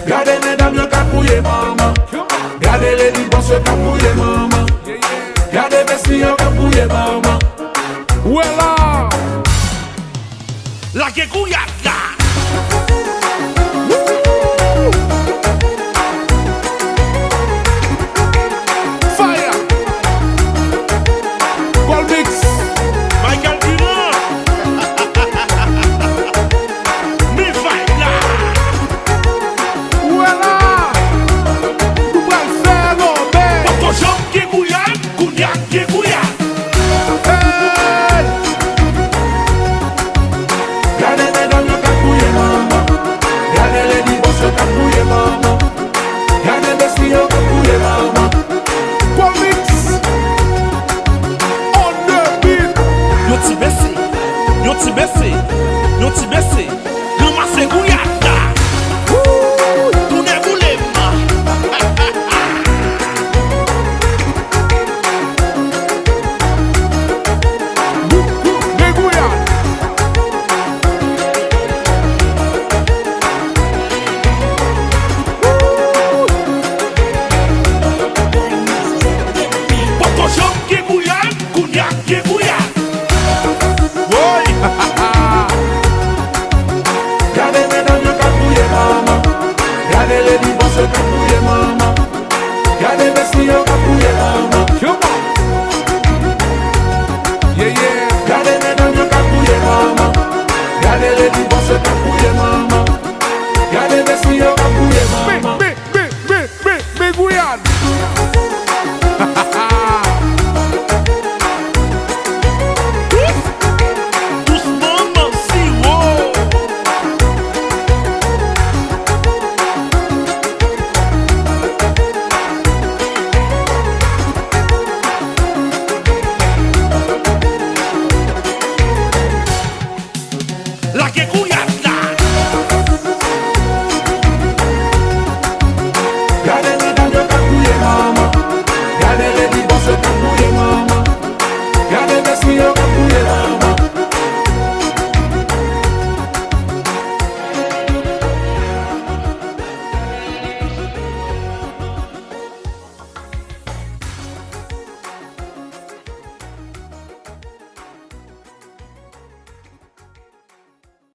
Gardez mesdames yo kapouye maman. Gardez les divorces yo kapouye maman. Gardez vesti yo kapouye maman. Voilà. La que GOUYAD. Fire. COLMIX. MICKAEL Me fight là. Voilà. Nous allons faire l'obé. POTKO jump qui GOUYAD. GOUYAD qui GOUYAD. Hey. Gardez mesdames yo kapouye maman. Gardez les divorces yo kapouye maman. Gardez vesti yo kapouye maman. COLMIX. On the beat. Yo ti baissé. Yo ti baissé. Yo ti baissé. Ramasse GOUYAD là. Tournez boulé ma. Les GOUYAD. POTKO jump qui GOUYAD. GOUYAD qui GOUYAD. Oui. Gardez mesdames yo kapouye maman. Gardez les divorces yo kapouye maman. Gardez vesti yo kapouye maman. Come on. Yeah, yeah. Gardez mesdames yo kapouye maman. Gardez les divorces yo kapouye maman. Gardez vesti yo kapouye maman. Me GOUYAD.